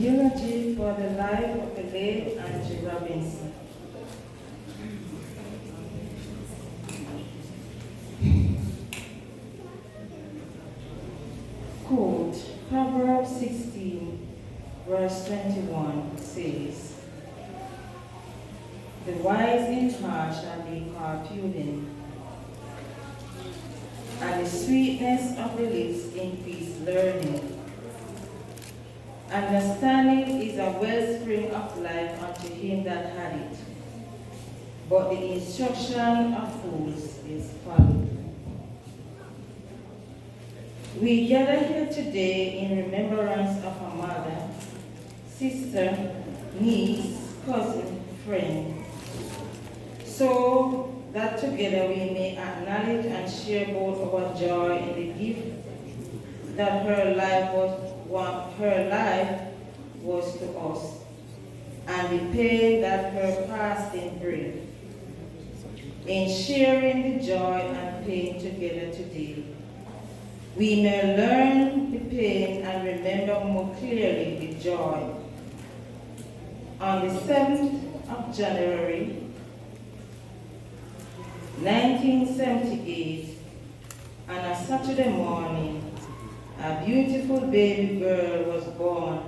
Eulogy for the life of the late Andrea Robinson. Quote, Proverbs 16, verse 21 says, "The wise in heart shall be called prudent, and the sweetness of the lips increase learning. Understanding is a wellspring of life unto him that had it, but the instruction of fools is folly." We gather here today in remembrance of a mother, sister, niece, cousin, friend, so that together we may acknowledge and share both our joy in the gift that her life was to us, and the pain that her passing bring. In sharing the joy and pain together today, we may learn the pain and remember more clearly the joy. On the 7th of January, 1978, on a Saturday morning, a beautiful baby girl was born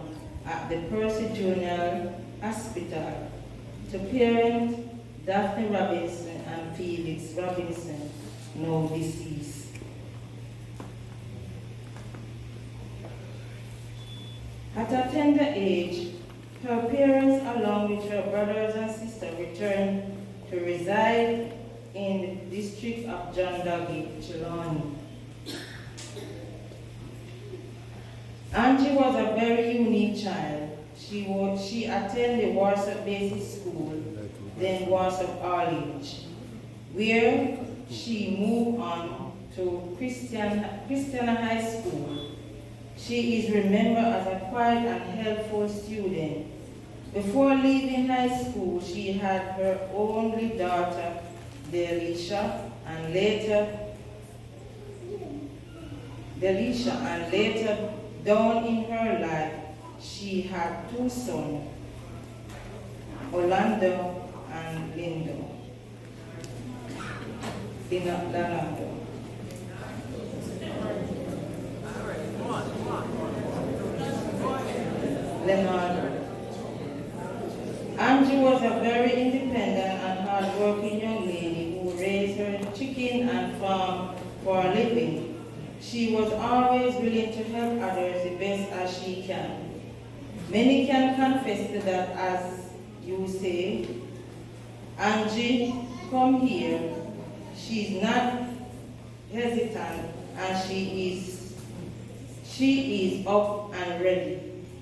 at the Percy Junior Hospital to parents Daphne Robinson and Felix Robinson, now deceased. At a tender age, her parents, along with her brothers and sisters, returned to reside in the district of John Duggy, Trelawney. Angie was a very unique child. She attended Warsaw Basic School, then Warsaw College, where she moved on to Christian High School. She is remembered as a quiet and helpful student. Before leaving high school, she had her only daughter, Delisha, and later down in her life, she had two sons, Orlando and Leonardo. Angie was a very independent and hard-working young lady who raised her chicken and farm for a living. She was always willing to help others the best as she can. Many can confess to that, as you say, Angie, come here. She's not hesitant, and she is up and ready.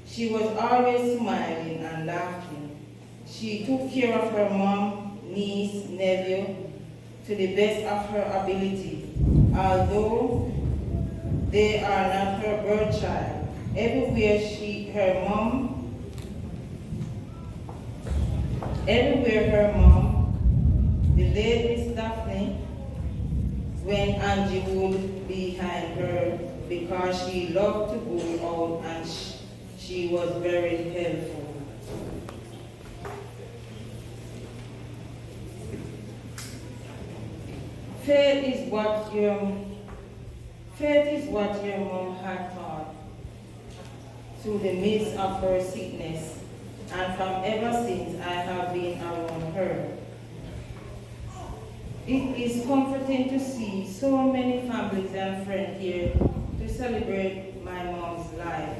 She was always smiling and laughing. She took care of her mom, niece, nephew to the best of her ability, although they are not her birth child. Everywhere her mom, the late Miss Daphne, when Angie would be behind her because she loved to go out and she was very helpful. Faith is what your mom had taught through the midst of her sickness, and from ever since I have been around her. It is comforting to see so many families and friends here to celebrate my mom's life.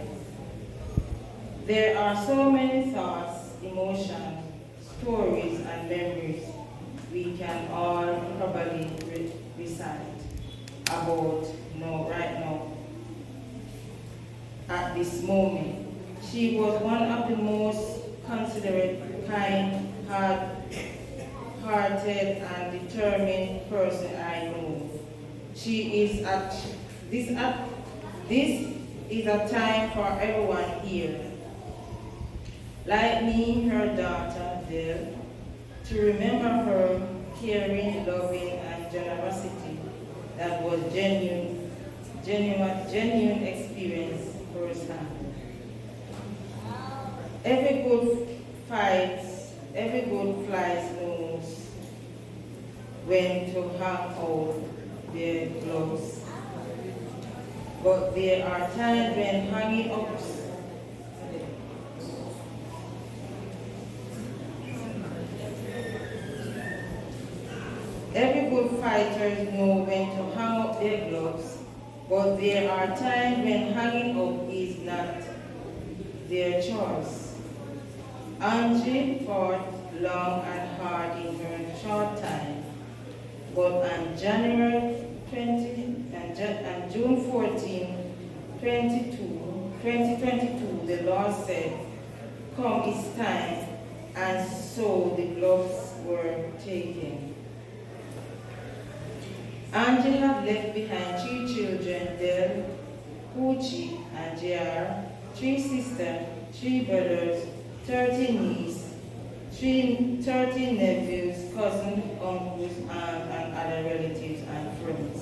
There are so many thoughts, emotions, stories, and memories we can all probably recite about right now. At this moment, she was one of the most considerate, kind, hearted, and determined person I know. This is a time for everyone here, like me, her daughter, Dale, to remember her caring, loving, and generosity that was genuine experience firsthand. Every good fight, every good flight knows when to hang out their gloves. But there are times when hanging up every good fighter knows when to hang up their gloves, but there are times when hanging up is not their choice. Angie fought long and hard in her short time, but on January 20 and June 14, 2022, the Lord said, "Come, it's time," and so the gloves were taken. Angie had left behind 3 children, Del, Pucci, and JR, 3 sisters, 3 brothers, 30 nieces, 30 nephews, cousins, uncles, aunts, and other relatives and friends.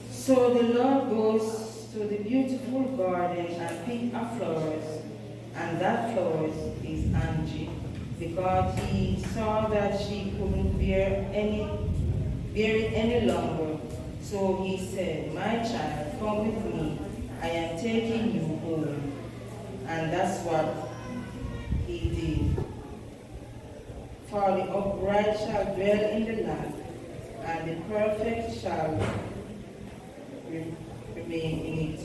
So the Lord goes to the beautiful garden and picks up flowers, and that flowers is Angie, because he saw that she couldn't bear it any longer. So he said, "My child, come with me. I am taking you home." And that's what he did. For the upright shall dwell in the land, and the perfect shall remain in it.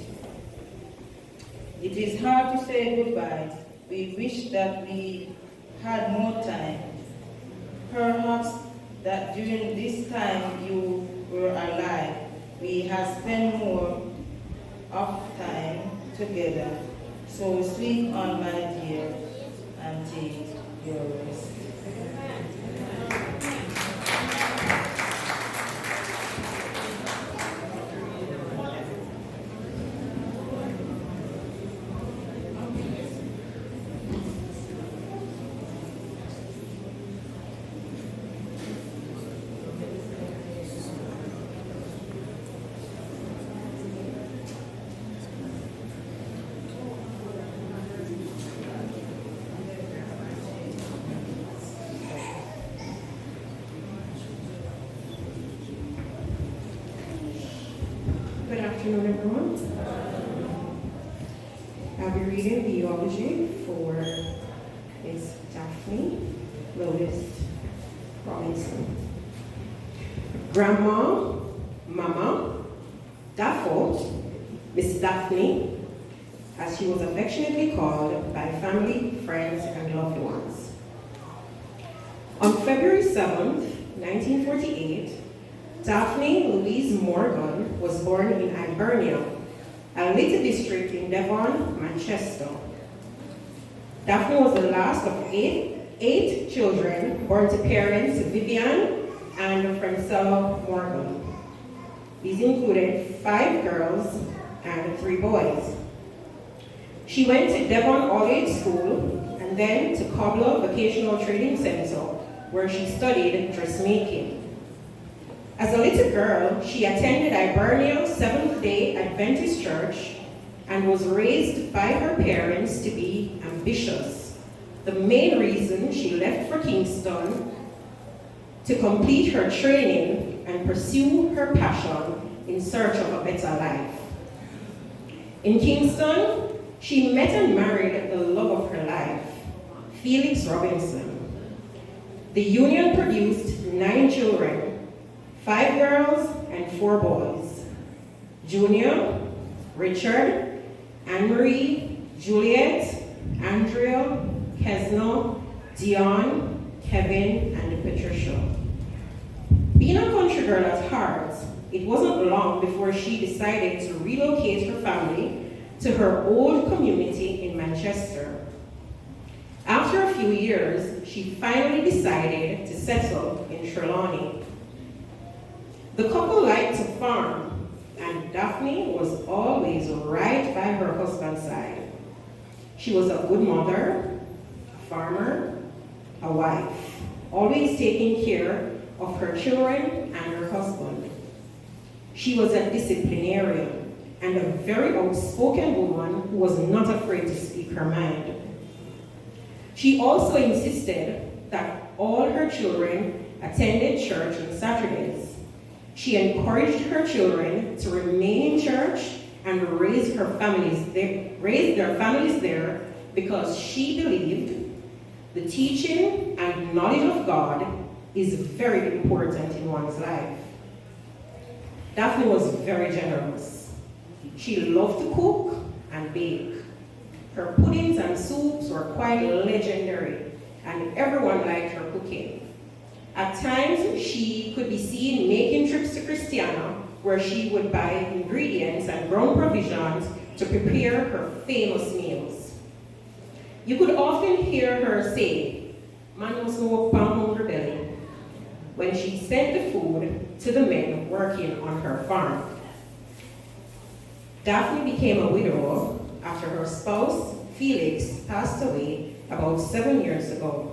It is hard to say goodbye. We wish that we had more time. Perhaps that during this time you were alive, we have spent more of time together. So sleep on, my dear, and take your rest. Good afternoon, everyone. I'll be reading the eulogy for Miss Daphne Lotus Robinson. Grandma, Mama, Daffo, Miss Daphne, as she was affectionately called by family, friends, and loved ones. On February 7th, 1948, Daphne Louise Morgan was born in Hibernia, a little district in Devon, Manchester. Daphne was the last of eight children born to parents Vivian and Francella Morgan. These included 5 girls and 3 boys. She went to Devon All-Age School and then to Cobbler Vocational Training Center, where she studied dressmaking. As a little girl, she attended Hibernia Seventh-day Adventist Church and was raised by her parents to be ambitious. The main reason she left for Kingston to complete her training and pursue her passion in search of a better life. In Kingston, she met and married the love of her life, Felix Robinson. The union produced 9 children, 5 girls and 4 boys: Junior, Richard, Anne-Marie, Juliet, Andrea, Kesno, Dion, Kevin, and Patricia. Being a country girl at heart, it wasn't long before she decided to relocate her family to her old community in Manchester. After a few years, she finally decided to settle in Trelawney. The couple liked to farm, and Daphne was always right by her husband's side. She was a good mother, a farmer, a wife, always taking care of her children and her husband. She was a disciplinarian, and a very outspoken woman who was not afraid to speak her mind. She also insisted that all her children attended church on Saturdays. She encouraged her children to remain in church and raise their families there because she believed the teaching and knowledge of God is very important in one's life. Daphne was very generous. She loved to cook and bake. Her puddings and soups were quite legendary, and everyone liked her cooking. At times, she could be seen making trips to Christiana, where she would buy ingredients and ground provisions to prepare her famous meals. You could often hear her say, "Man must know palm hungry belly," when she sent the food to the men working on her farm. Daphne became a widow after her spouse, Felix, passed away about 7 years ago.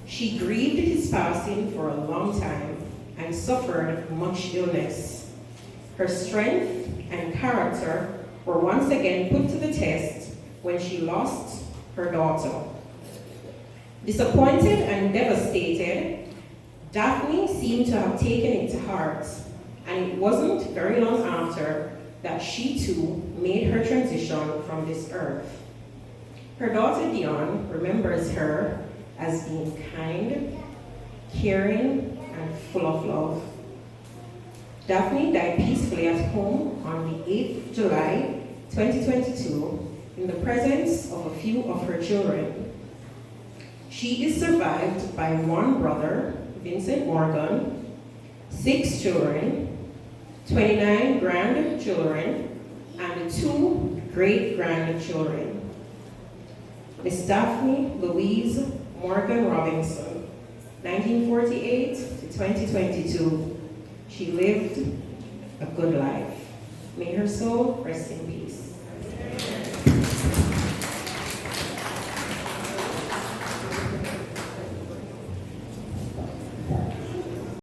She grieved his passing for a long time and suffered much illness. Her strength and character were once again put to the test when she lost her daughter. Disappointed and devastated, Daphne seemed to have taken it to heart, and it wasn't very long after that she too made her transition from this earth. Her daughter Dion remembers her as being kind, caring, and full of love. Daphne died peacefully at home on the 8th July 2022 in the presence of a few of her children. She is survived by one brother, Vincent Morgan, 6 children, 29 grandchildren, and 2 great-grandchildren. Miss Daphne Louise Morgan Robinson, 1948 to 2022. She lived a good life. May her soul rest in peace.